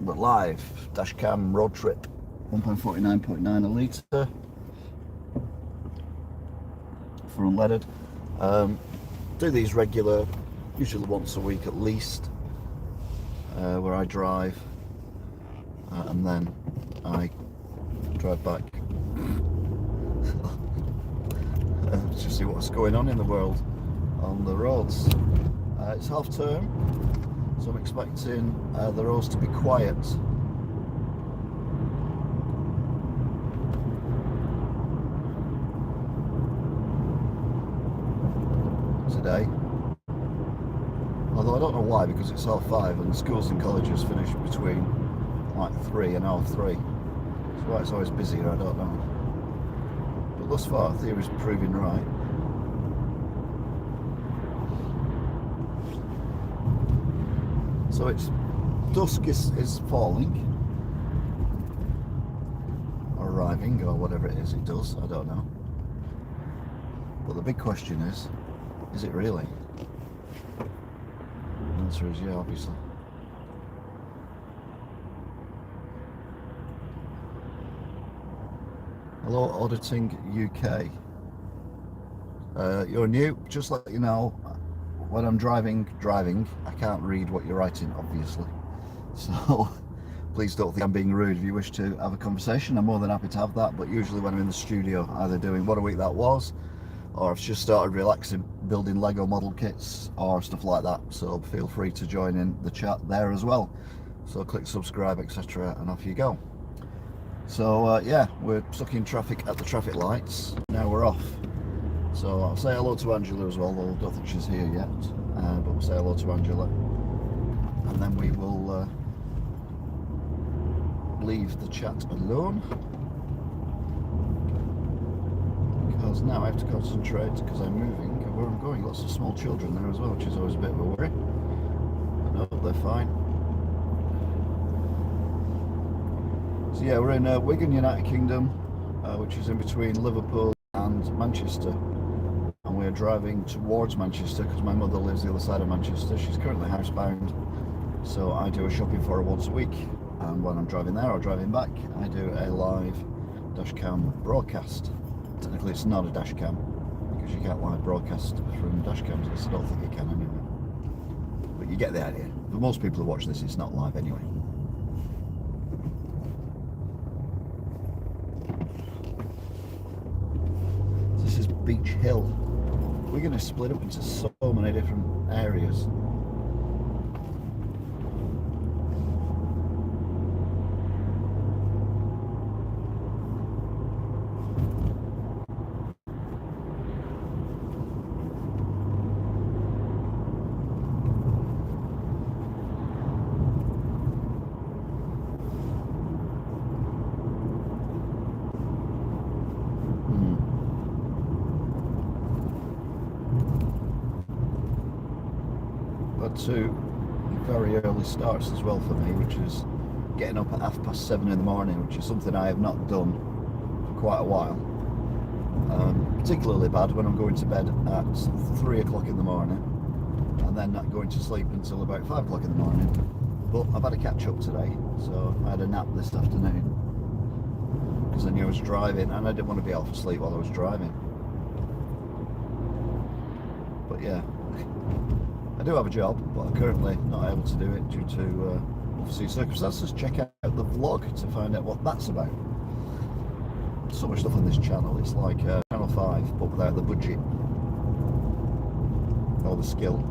But live, Dashcam Roadtrip, 1.49.9 a litre for unleaded. Do these regular, usually once a week at least, where I drive and then I drive back to see what's going on in the world on the roads. It's half term, so I'm expecting the roads to be quiet. Today, although I don't know why, because it's half 5 and schools and colleges finish between like 3 and half 3. That's why it's always busier, I don't know. But thus far, theory's proving right. So it's dusk is falling, or arriving, or whatever it is it does, I don't know. But the big question is it really? The answer is yeah, obviously. Hello, Auditing UK. You're new, just let you know, when I'm driving, I can't read what you're writing, obviously. So please don't think I'm being rude. If you wish to have a conversation, I'm more than happy to have that. But usually when I'm in the studio, either doing what a week that was, or I've just started relaxing, building Lego model kits or stuff like that. So feel free to join in the chat there as well. So click subscribe, etc., and off you go. So yeah, we're stuck in traffic at the traffic lights. Now we're off. So I'll say hello to Angela as well, though I don't think she's here yet. But we'll say hello to Angela. And then we will leave the chat alone. Because now I have to concentrate because I'm moving and where I'm going. Lots of small children there as well, which is always a bit of a worry. But no, they're fine. So yeah, we're in Wigan, United Kingdom, which is in between Liverpool and Manchester. And we're driving towards Manchester because my mother lives the other side of Manchester. She's currently housebound. So I do a shopping for her once a week. And when I'm driving there or driving back, I do a live Dashcam broadcast. Technically it's not a Dashcam because you can't live broadcast from Dashcams. I don't think you can anyway. But you get the idea. For most people who watch this, it's not live anyway. This is Beach Hill. We're going to split up into so many different areas. Two very early starts as well for me, which is getting up at 7:30 in the morning, which is something I have not done for quite a while. Particularly bad when I'm going to bed at 3 o'clock in the morning and then not going to sleep until about 5 o'clock in the morning. But I've had a catch up today, so I had a nap this afternoon because I knew I was driving and I didn't want to be off asleep while I was driving. But yeah, I do have a job, but I'm currently not able to do it due to unforeseen circumstances. Check out the vlog to find out what that's about. So much stuff on this channel, it's like Channel 5, but without the budget or the skill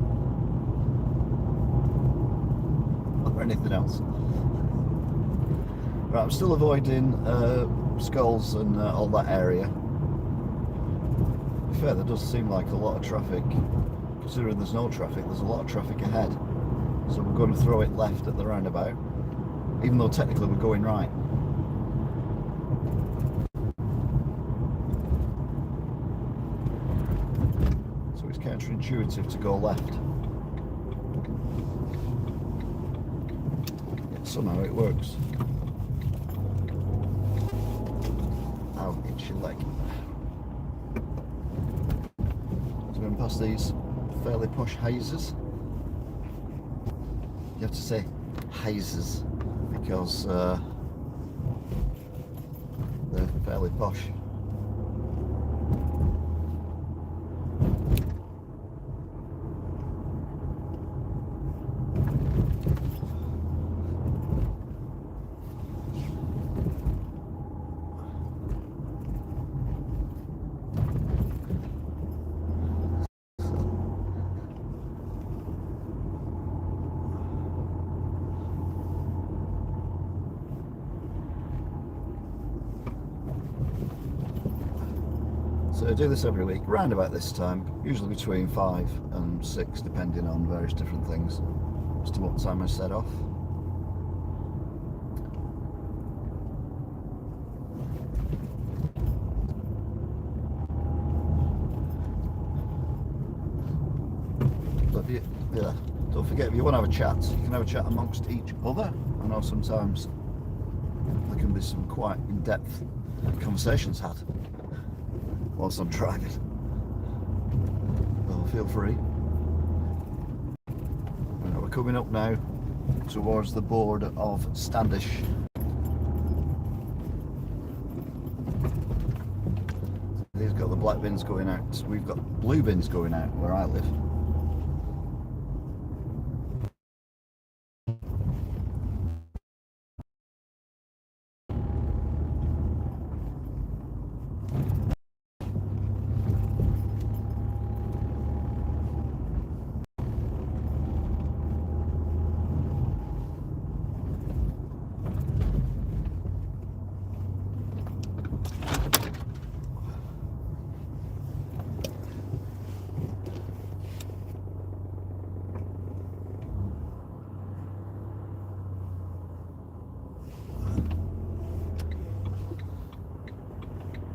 or anything else. Right, I'm still avoiding Skulls and all that area. To be fair, there does seem like a lot of traffic. Considering there's no traffic, there's a lot of traffic ahead. So we're going to throw it left at the roundabout, even though technically we're going right. So it's counterintuitive to go left. Yet somehow it works. Ow, itch your leg. So we're going past these fairly posh houses. You have to say houses because they're fairly posh. So I do this every week, round about this time, usually between 5 and 6, depending on various different things as to what time I set off. But yeah, don't forget, if you want to have a chat, you can have a chat amongst each other. I know sometimes there can be some quite in-depth conversations had whilst I'm driving. Well, feel free. We're coming up now towards the board of Standish. They've got the black bins going out. We've got blue bins going out where I live.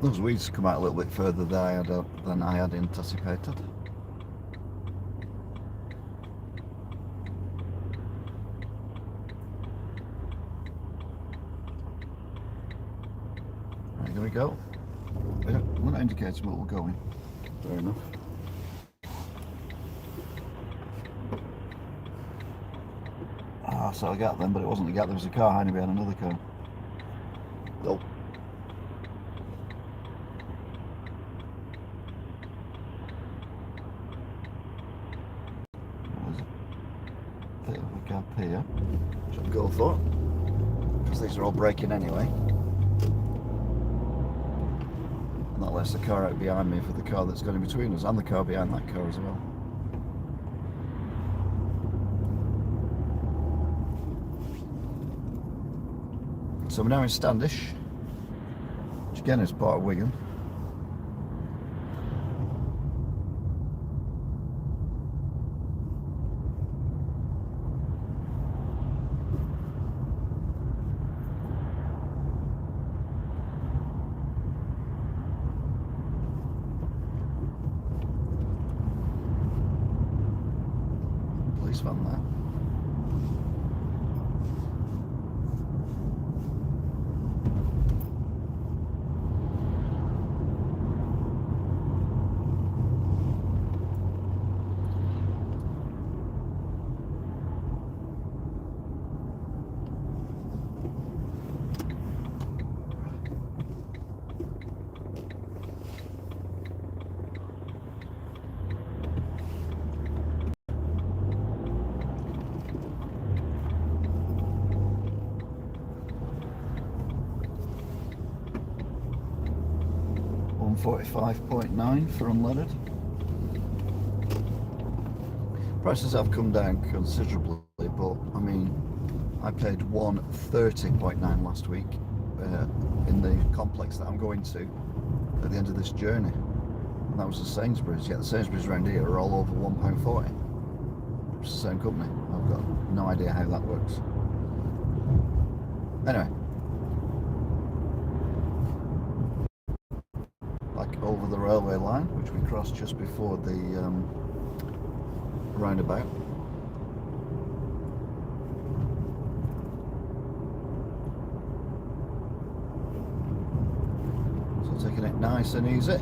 Those weeds come out a little bit further than I had anticipated. Right, there we go. Yeah, we're not indicating where we're going. Fair enough. Ah, so I got them, but it wasn't a gap, there was a car hiding behind another car. Oh. Bit of a gap here, which I'll go for, because these are all braking anyway. And that lets the car out behind me for the car that's going in between us, and the car behind that car as well. So we're now in Standish, which again is part of Wigan. Police van there. $145.9 for unleaded. Prices have come down considerably, but I mean, I paid $130.9 last week in the complex that I'm going to at the end of this journey, and that was the Sainsbury's. Yet the Sainsbury's around here are all over £1.40. It's the same company. I've got no idea how that works. Anyway, like over the railway line, which we crossed just before the roundabout. So taking it nice and easy.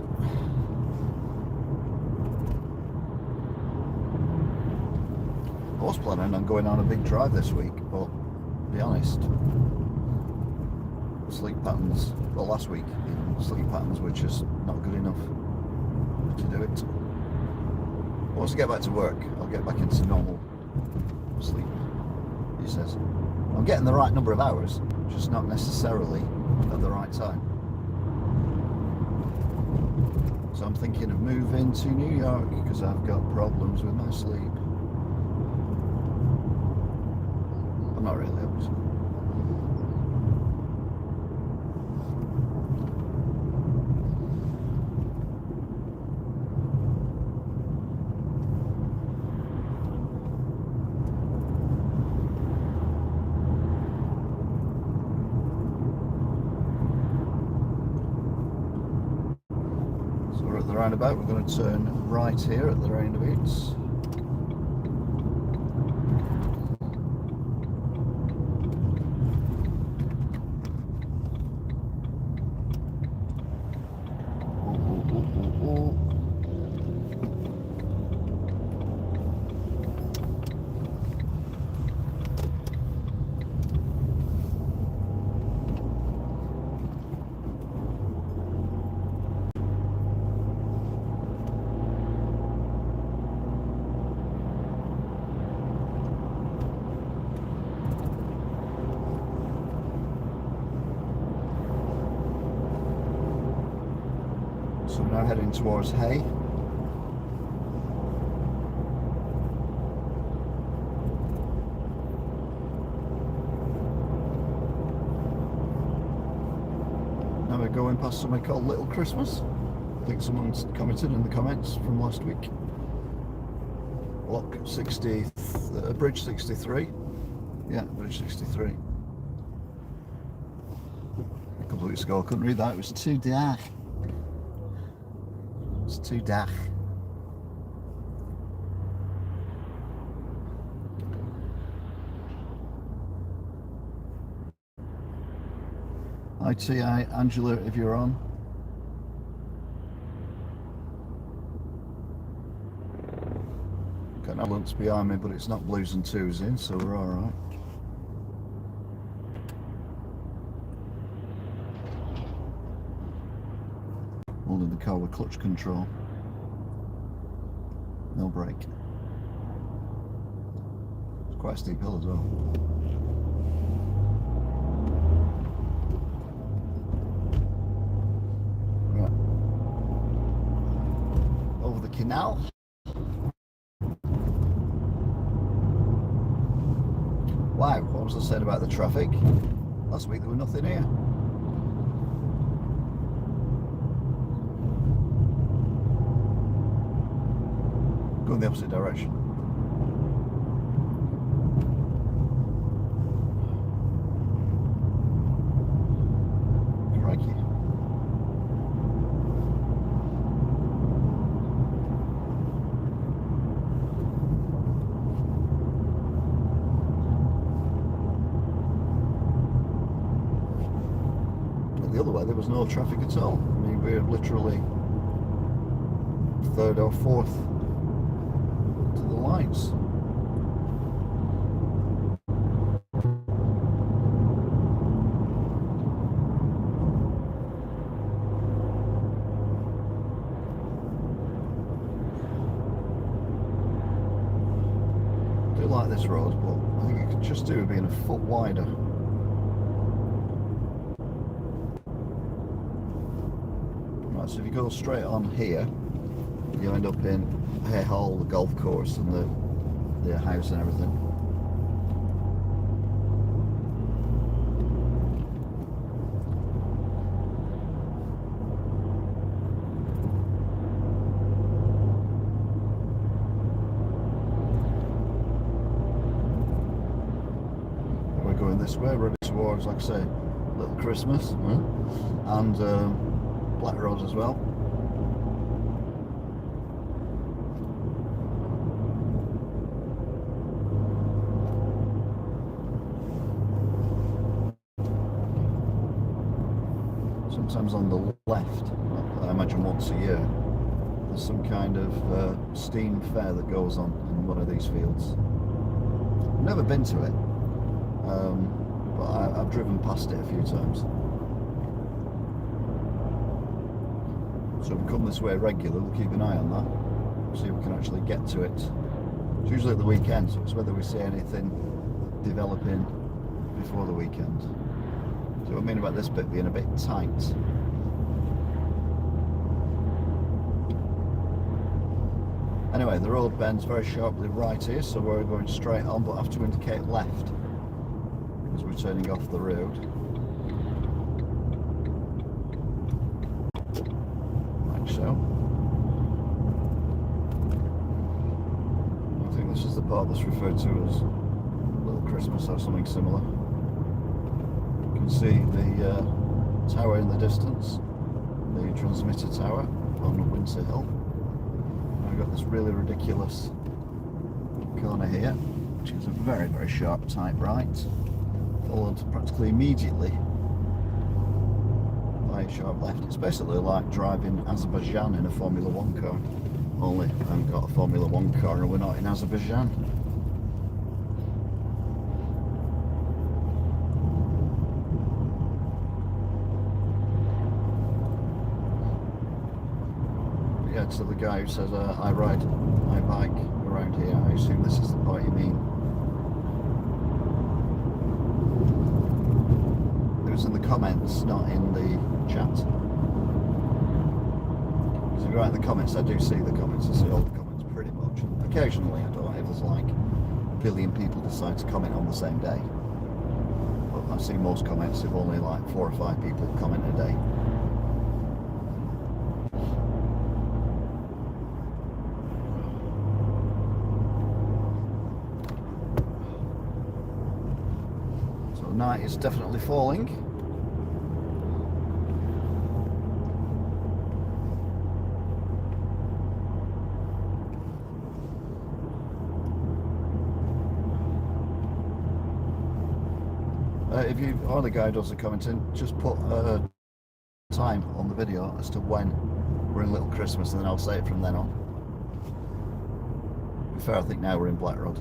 I was planning on going on a big drive this week, but to be honest, sleep patterns, well last week even, sleep patterns were just not good enough to do it. Once I get back to work, I'll get back into normal sleep, he says. I'm getting the right number of hours, just not necessarily at the right time. So I'm thinking of moving to New York because I've got problems with my sleep. I'm not really, obviously. Roundabout, we're going to turn right here at the roundabouts. So we're now heading towards Hay. Now we're going past somewhere called Little Christmas. I think someone's commented in the comments from last week. Block 60, Bridge 63. Yeah, Bridge 63. I completely score, couldn't read that, it was too dark. It's too dark. ITI Angela, if you're on. Got an ambulance behind me, but it's not blues and twos in, so we're alright. Holding the car with clutch control. No brake. It's quite a steep hill as well. Right. Over the canal. Wow, what was I saying about the traffic? Last week there was nothing here. Go in the opposite direction. Crikey. The other way there was no traffic at all. I mean, we're literally third or fourth to the lights. I do like this road, but I think it could just do with being a foot wider. Right, so if you go straight on here, you end up in Hay Hall, the golf course, and the house and everything. We're going this way, ready towards, like I say, Little Christmas, and Black Road as well. Sometimes on the left, I imagine once a year, there's some kind of steam fair that goes on in one of these fields. I've never been to it, but I've driven past it a few times. So we come this way regularly, we'll keep an eye on that, see if we can actually get to it. It's usually at the weekend, so it's whether we see anything developing before the weekend. So what I mean about this bit being a bit tight. Anyway, the road bends very sharply right here, so we're going straight on, but have to indicate left because we're turning off the road. Like so. I think this is the part that's referred to as Little Christmas or something similar. You can see the tower in the distance, the transmitter tower on Windsor Hill. I've got this really ridiculous corner here, which is a very, very sharp tight right, followed practically immediately by a sharp left. It's basically like driving Azerbaijan in a Formula 1 car, only I haven't got a Formula 1 car and we're not in Azerbaijan. Yeah, to the guy who says I ride my bike around here, I assume this is the part you mean. It was in the comments, not in the chat. Because if you write in the comments, I do see the comments, I see all the comments pretty much. Occasionally, I don't know if there's like a billion people decide to comment on the same day. But I see most comments if only like 4 or 5 people comment a day. Night is definitely falling. If you or the guy does the commenting, just put time on the video as to when we're in Little Christmas, and then I'll say it from then on. To be fair, I think now we're in Blackrod.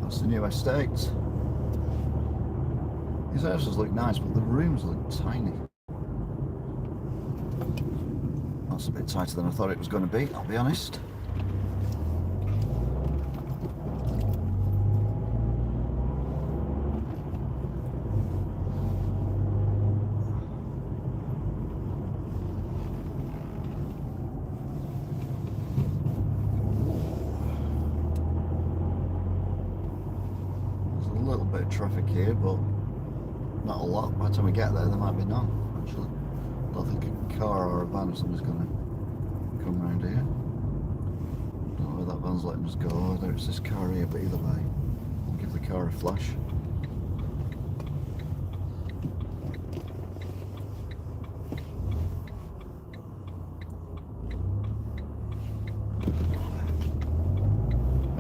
The new estate. These houses look nice, but the rooms look tiny. That's a bit tighter than I thought it was going to be, I'll be honest. Traffic here, but not a lot. By the time we get there might be none, actually. I don't think a car or a van or something's going to come around here. Don't know where that van's letting us go. Oh, there's this car here, but either way, I'll give the car a flash.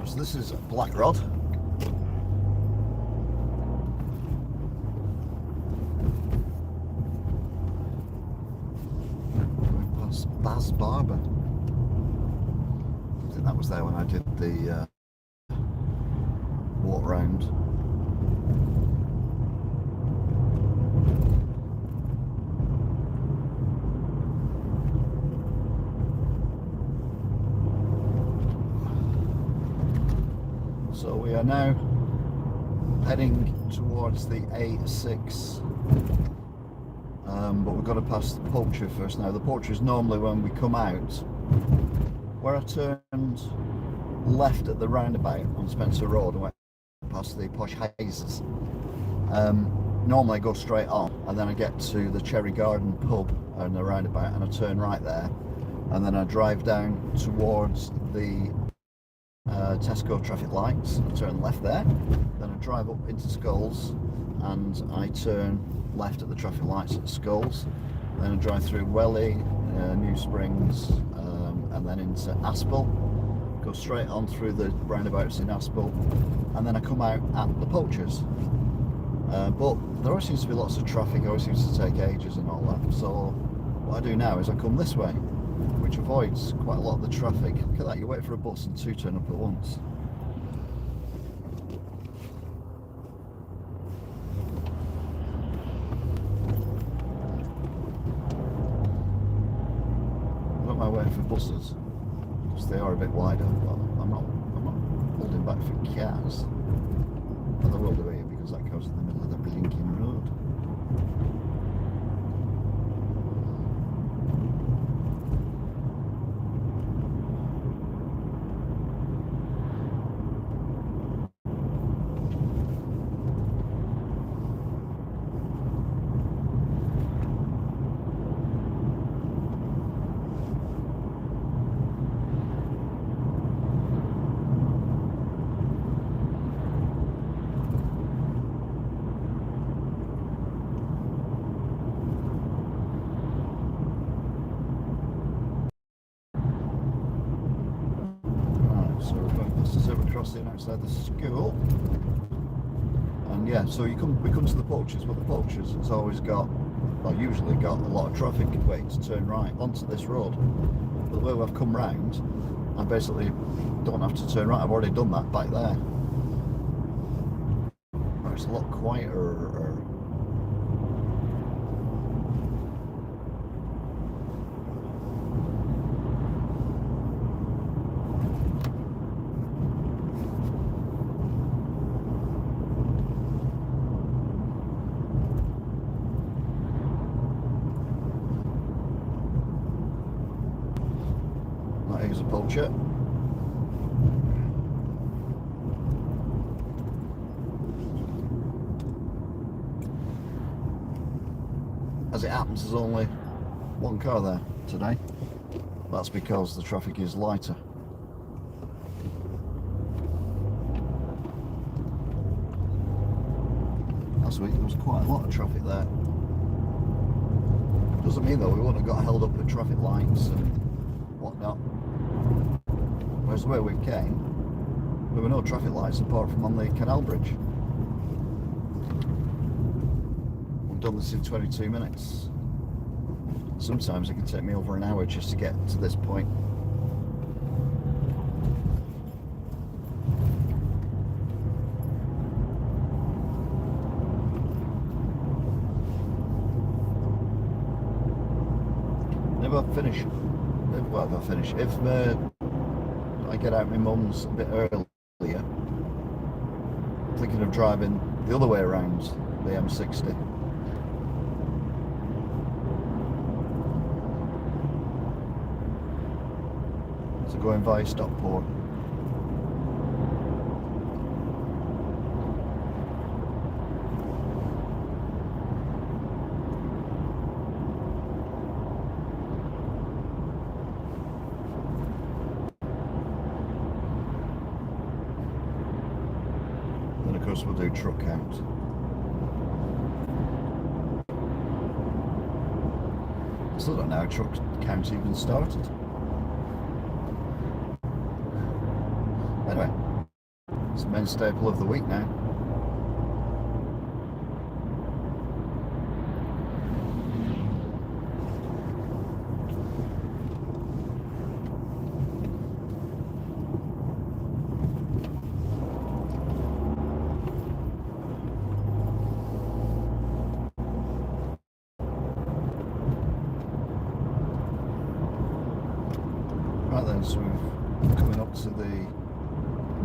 So this is Blackrod. Barber. I think that was there when I did the walk round. So we are now heading towards the A6. But we've got to pass the Poacher first now. The Poacher is normally when we come out. Where I turned left at the roundabout on Spencer Road and went past the Posh Hazes. Normally I go straight on and then I get to the Cherry Garden pub and the roundabout and I turn right there and then I drive down towards the Tesco traffic lights. I turn left there, then I drive up into Skulls and I turn left at the traffic lights at Skulls, then I drive through Welly, New Springs, and then into Aspel, go straight on through the roundabouts in Aspel, and then I come out at the Poachers. But there always seems to be lots of traffic, always seems to take ages and all that, so what I do now is I come this way, which avoids quite a lot of the traffic. Look at that, you wait for a bus and two turn up at once. I don't mind waiting for buses because they are a bit wider, but I'm not holding back for cars. But there will be here because that goes in the middle of the blinking road. So we're going past the zebra crossing outside the school, and yeah, so we come to the Poachers. Well, the Poachers has always got, well, usually got a lot of traffic waiting to turn right onto this road. But the way I've come round, I basically don't have to turn right. I've already done that back there. Oh, it's a lot quieter. Here's a poacher. As it happens, there's only one car there today. That's because the traffic is lighter. Last week there was quite a lot of traffic there. Doesn't mean though we wouldn't have got held up at traffic lights and whatnot. Whereas the way we came, there were no traffic lights apart from on the canal bridge. We've done this in 22 minutes. Sometimes it can take me over an hour just to get to this point. If I get out my mum's a bit earlier, I'm thinking of driving the other way around the M60. So going via Stockport. We'll do truck count. I still don't know how truck count even started. Anyway, it's the main staple of the week now. Right then, so we're coming up to the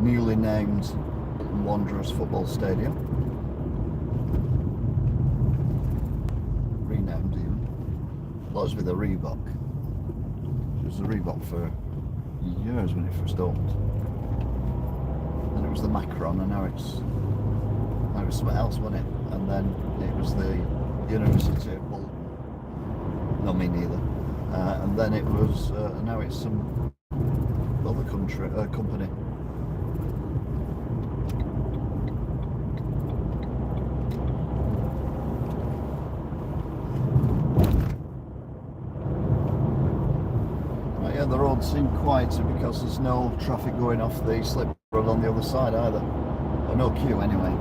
newly named Wanderers football stadium. Renamed even. That was with a Reebok. It was a Reebok for years when it first opened. Then it was the Macron, and now it's something else, wasn't it? And then it was the University of Bolton. Not me neither. And then it was, now it's some other company. Right, yeah, the roads seem quieter because there's no traffic going off the slip road on the other side either. Or no queue anyway.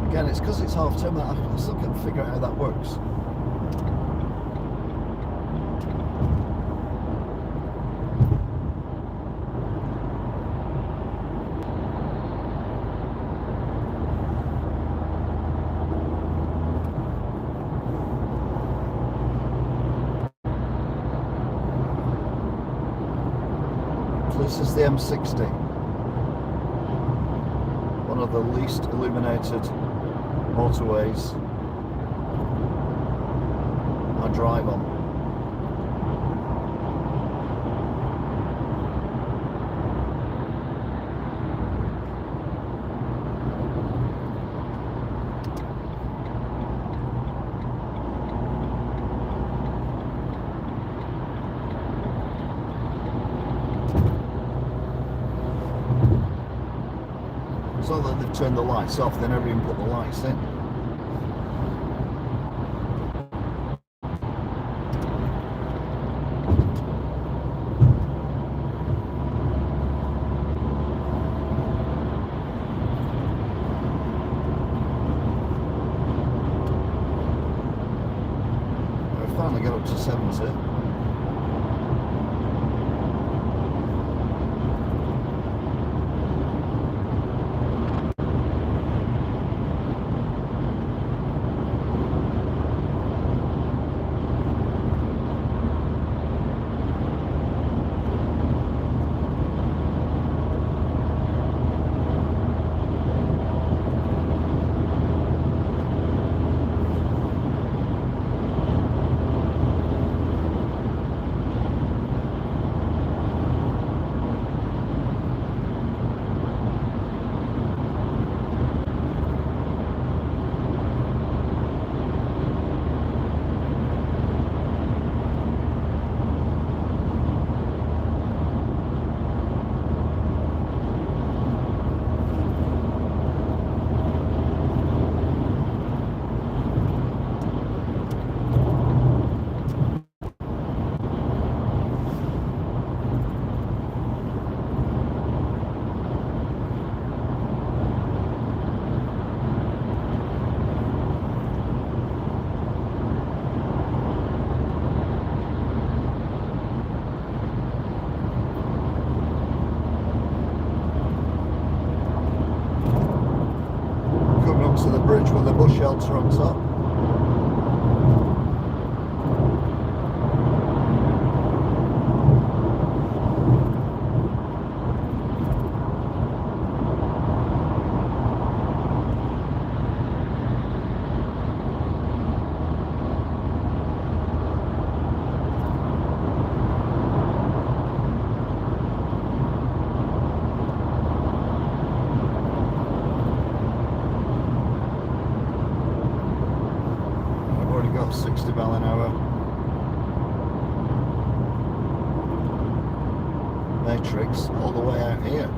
Again, it's because it's half term that I still can't figure out how that works. This is the M60, one of the least illuminated motorways I drive on. So that they've turned the lights off, they never even put the lights in. We finally get up to 70. To the bridge with the bus shelter on top. Got 60 mile an hour. Matrix all the way out here.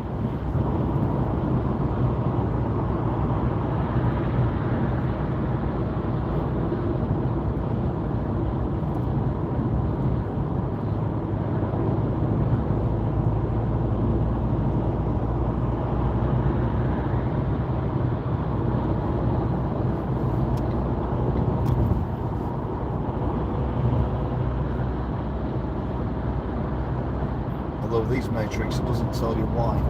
Although these matrix, it doesn't tell you why.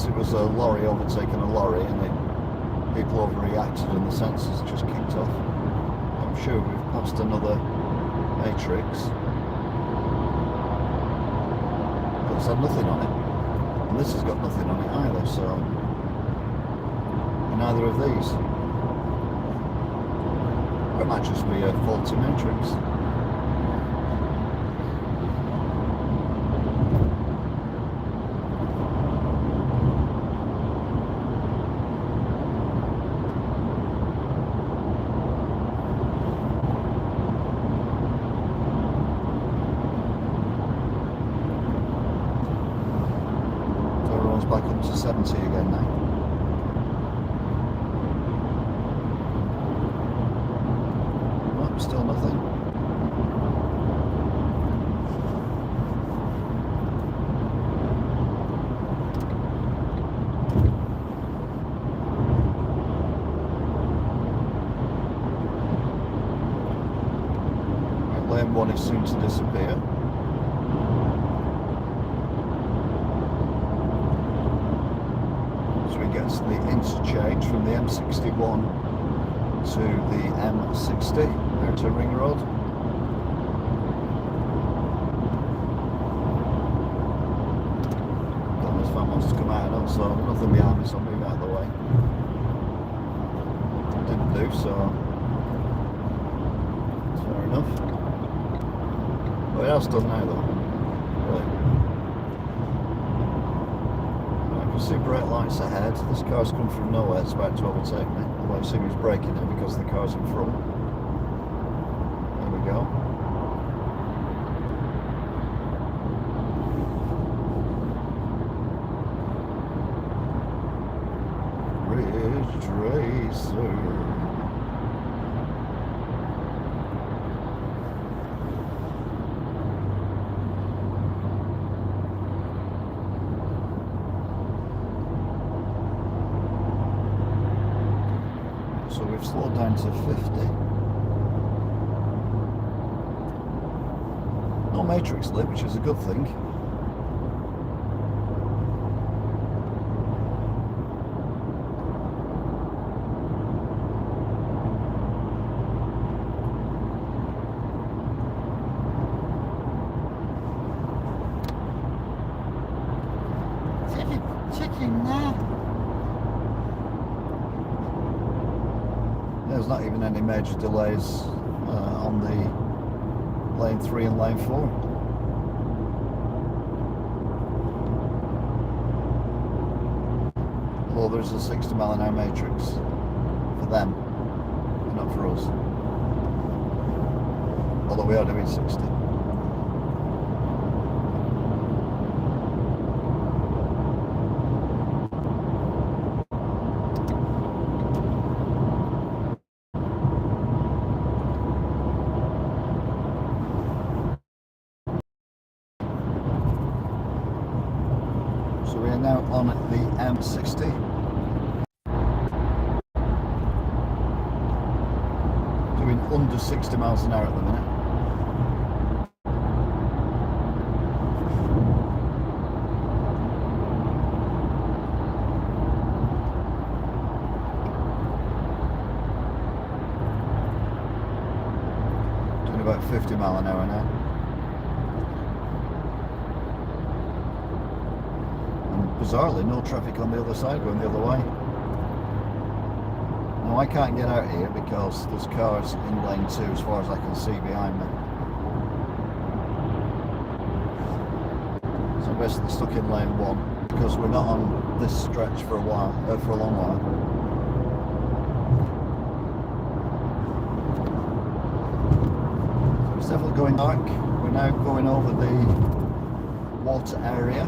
It was a lorry overtaking a lorry and people overreacted and the sensors just kicked off. I'm sure we've passed another matrix, but it's had nothing on it, and this has got nothing on it either, so neither of these. It might just be a faulty matrix. back up to 70 again now. Nope, still nothing. Right, lane 1 is soon to disappear. Gets the interchange from the M61 to the M60 out to Ring Road. This van wants to come out and so nothing behind me, so I'll move out of the way. Didn't do so. That's fair enough. But it has done now though. Really. I see bright lights ahead. This car's come from nowhere, it's about to overtake me. Although I assume he's braking now because the car's in front. There we go. Ridge Racer. So we've slowed down to 50. No matrix lit, which is a good thing. Checking now. There's not even any major delays on the lane 3 and lane 4. Although there's a 60 mile an hour matrix for them, but not for us. Although we are doing 60. So we are now on the M60. Doing under 60 miles an hour at the minute. Doing about 50 mile an hour now. Bizarrely, no traffic on the other side going the other way. Now I can't get out here because there's cars in lane 2 as far as I can see behind me. So I'm basically stuck in lane 1 because we're not on this stretch for a while, for a long while. So it's definitely going dark. We're now going over the water area.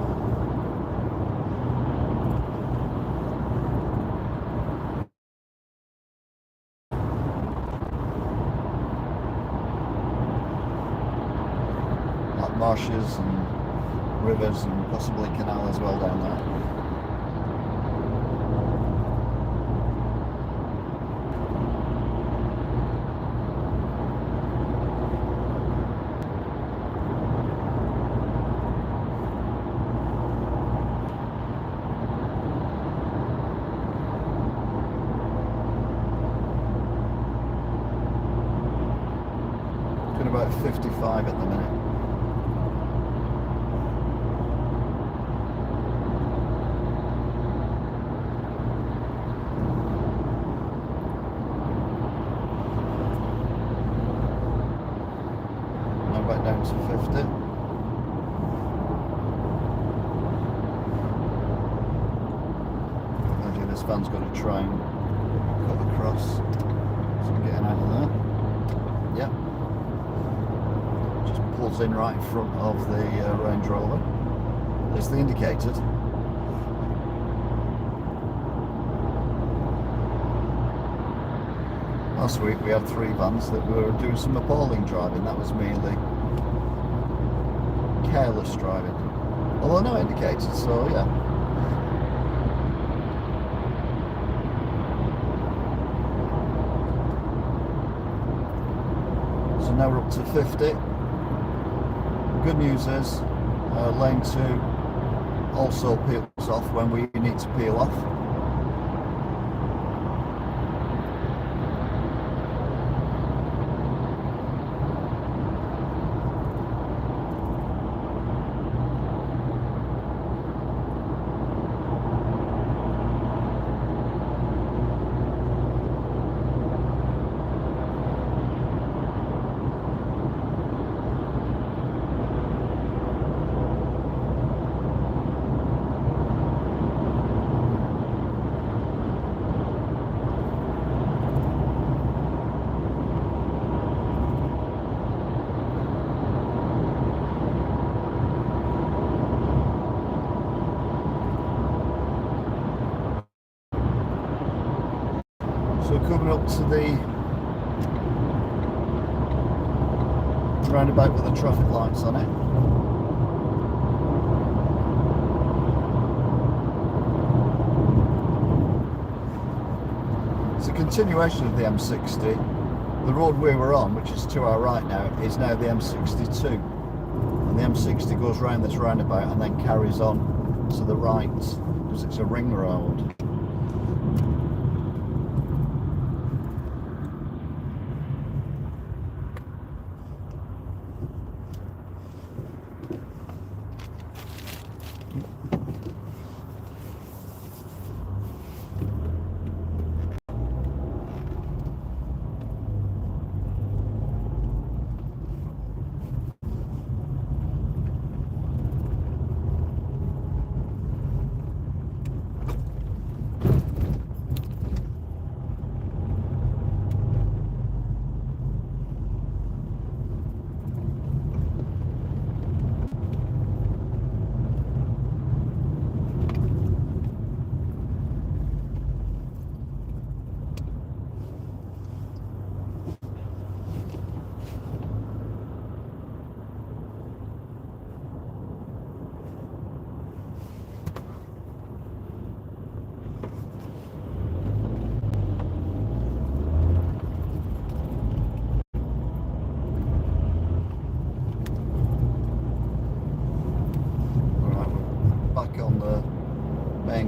Marshes and rivers and possibly canal as well down there. Doing about 55 at the minute. Back down to 50. Imagine this van's got to try and cut across. So I'm getting out of there. Yep. Just pulls in right in front of the Range Rover. It's the indicated. Last week we had 3 vans that were doing some appalling driving. That was merely careless driving. Although no indicators, so yeah. So now we're up to 50. Good news is lane 2 also peels off when we need to peel off. So coming up to the roundabout with the traffic lights on it. It's a continuation of the M60. The road we were on, which is to our right now, is now the M62. And the M60 goes round this roundabout and then carries on to the right because it's a ring road.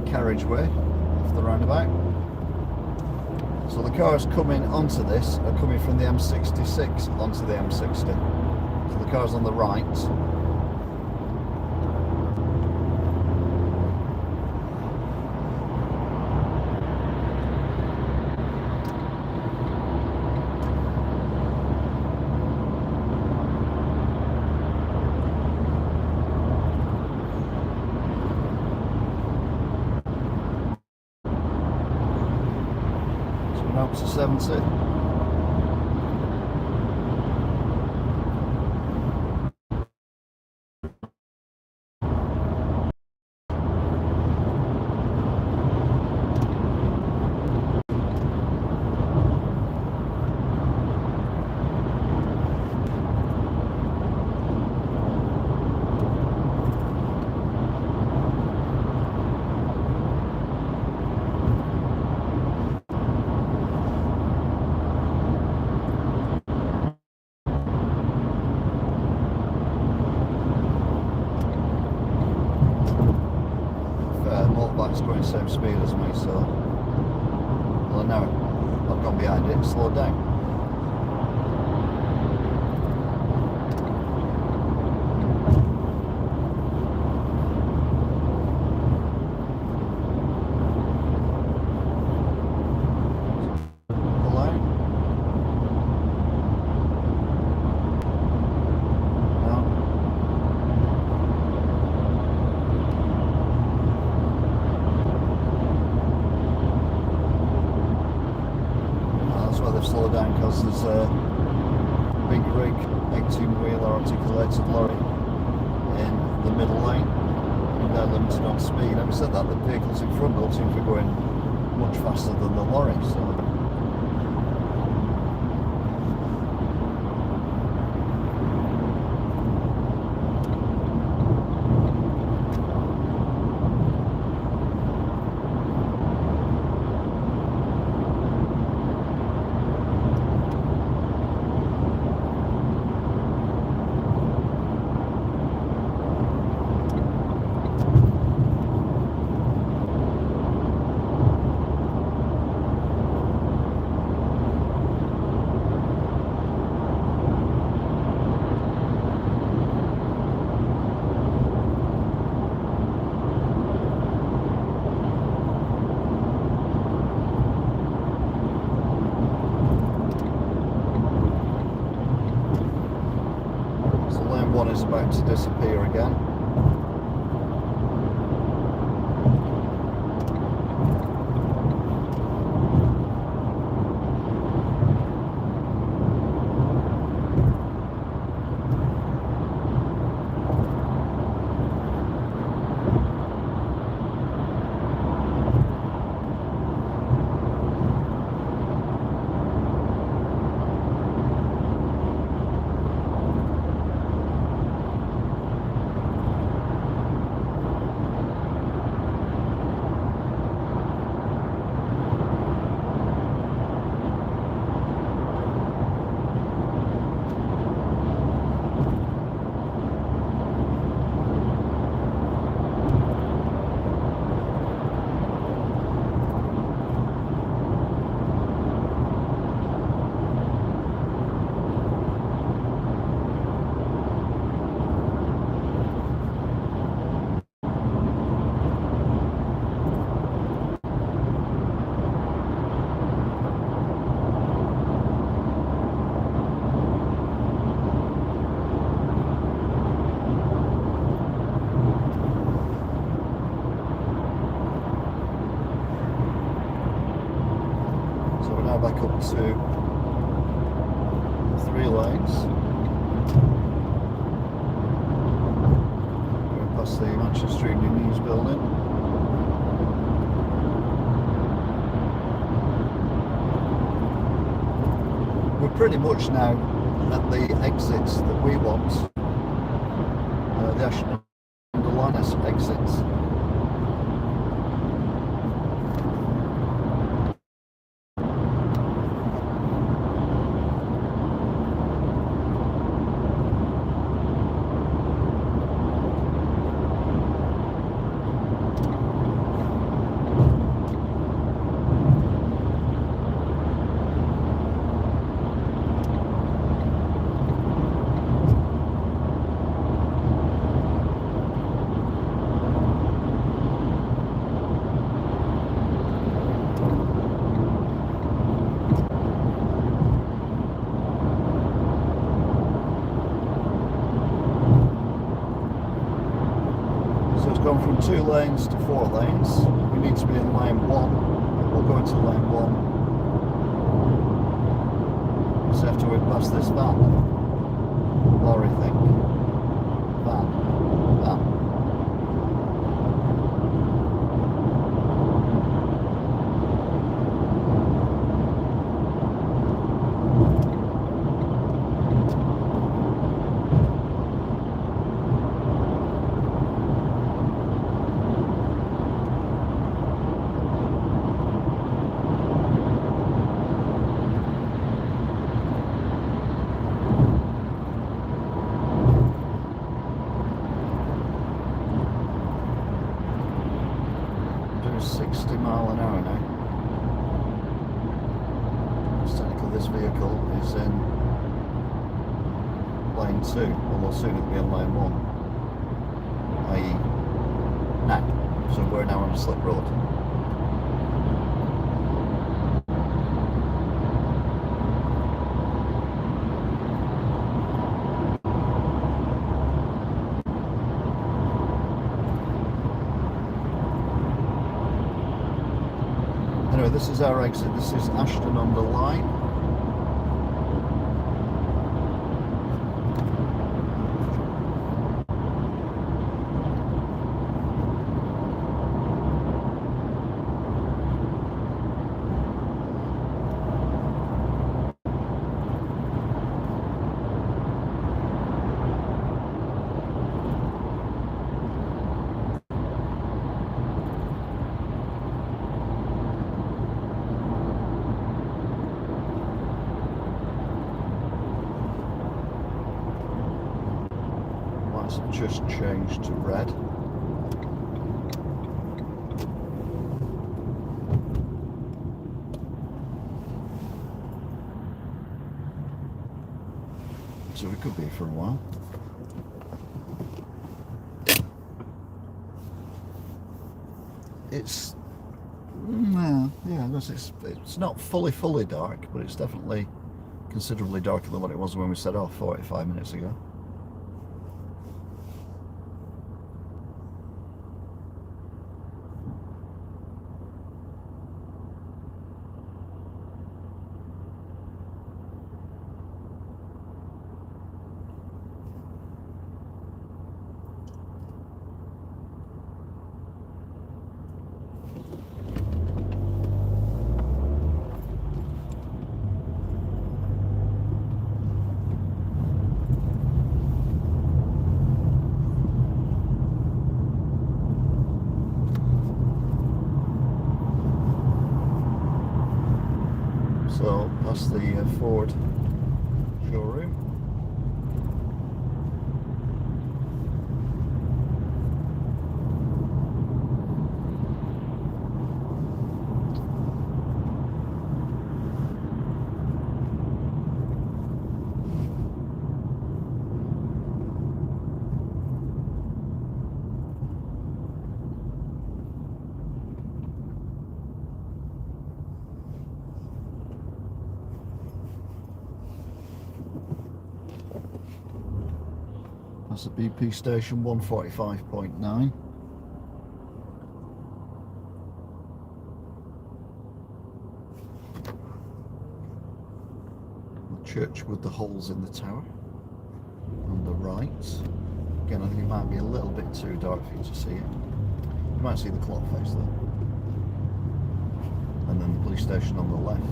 Carriageway off the roundabout. So the cars coming onto this are coming from the M66 onto the M60. So the cars on the right. Up to 70. Motorbike's going the same speed as me, so well, now I've gone behind it and slowed down. Slow down because there's a big rig 18-wheeler articulated lorry in the middle lane and they're limited on speed. Having said that, the vehicles in front don't seem to be going much faster than the lorry, so M1 is about to disappear again. Back up to 3 lanes, going past the Manchester Union News building. We're pretty much now at the exits that we want, the Ashton-under-Lyne exits. Gone from 2 lanes to 4 lanes. We need to be in lane 1. We'll go into lane 1. Just have to whip past this van. Lorry thing. Van. Do 60 mile an hour now. It's technically this vehicle is in lane 2, although soon it'll be in lane 1, i.e. now. So we're now on a slip road. Anyway, this is our exit. This is Ashton-under-Lyne. Just changed to red. So we could be for a while. It's it's not fully dark, but it's definitely considerably darker than what it was when we set off 45 minutes ago. past the Ford showroom. That's the BP station 145.9. The church with the holes in the tower on the right. Again, I think it might be a little bit too dark for you to see it. You might see the clock face though. And then the police station on the left.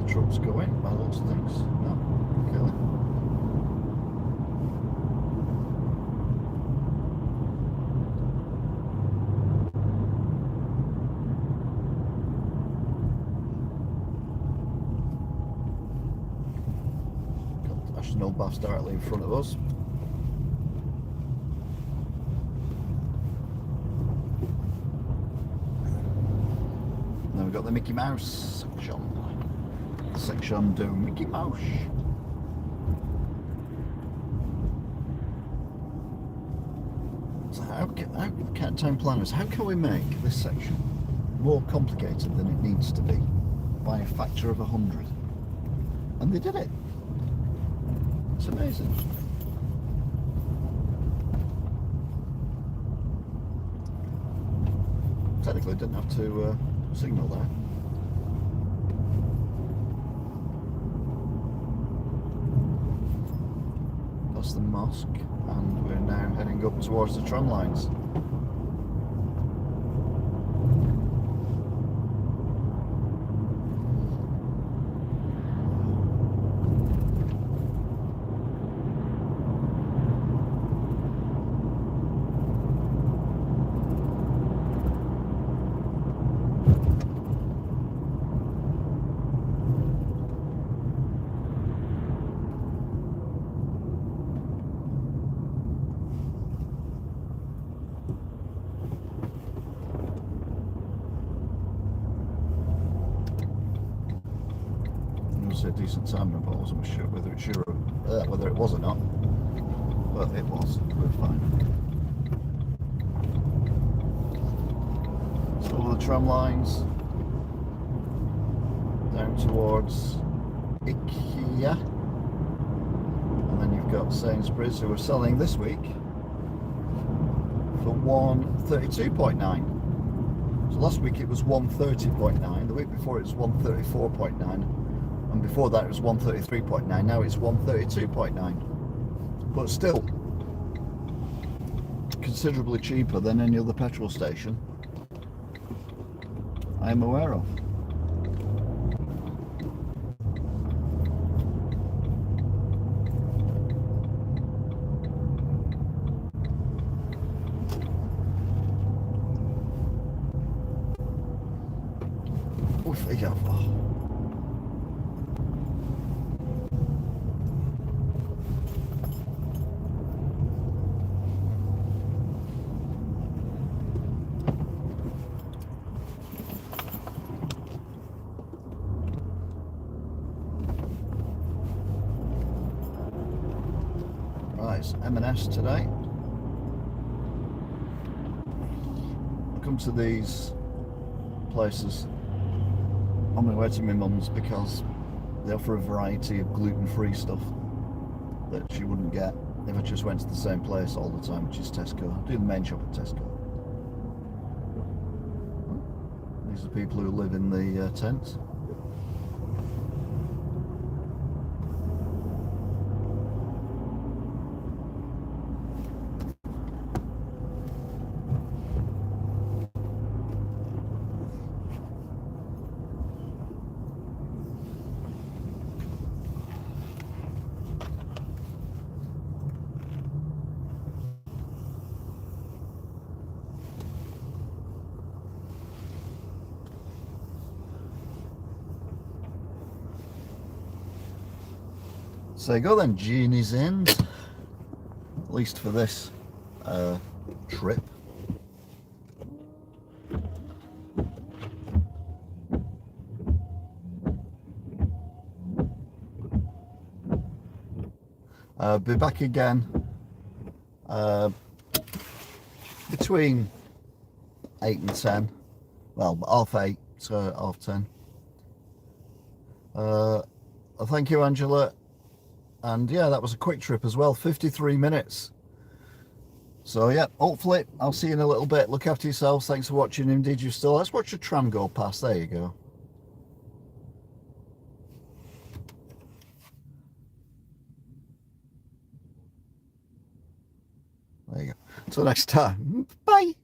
Trucks going by lots of things. No, okay then. Got Ashton-under-Lyne directly in front of us. Then we've got the Mickey Mouse section to Mickey Mouse. So how town planners, how can we make this section more complicated than it needs to be by a factor of 100? And they did it. It's amazing. Technically didn't have to signal there. That's the mosque, and we're now heading up towards the tram lines. A decent time, but I wasn't sure whether it was or not. But it was. We're fine. So all the tram lines down towards IKEA, and then you've got Sainsbury's, who are selling this week for 132.9. So last week it was 130.9. The week before it was 134.9. And before that it was 133.9, now it's 132.9. But still considerably cheaper than any other petrol station I am aware of. It's M&S today. I come to these places on my way to my mum's because they offer a variety of gluten-free stuff that she wouldn't get if I just went to the same place all the time, which is Tesco. I do the main shop at Tesco. These are people who live in the tents. So you go then, Genie's Inn, at least for this trip. Be back again between 8 and 10. Well, 8:30 to 10:30. Thank you, Angela. And yeah, that was a quick trip as well, 53 minutes. So yeah, hopefully I'll see you in a little bit. Look after yourselves. Thanks for watching. Indeed you still. Let's watch a tram go past. There you go. There you go. Till next time. Bye.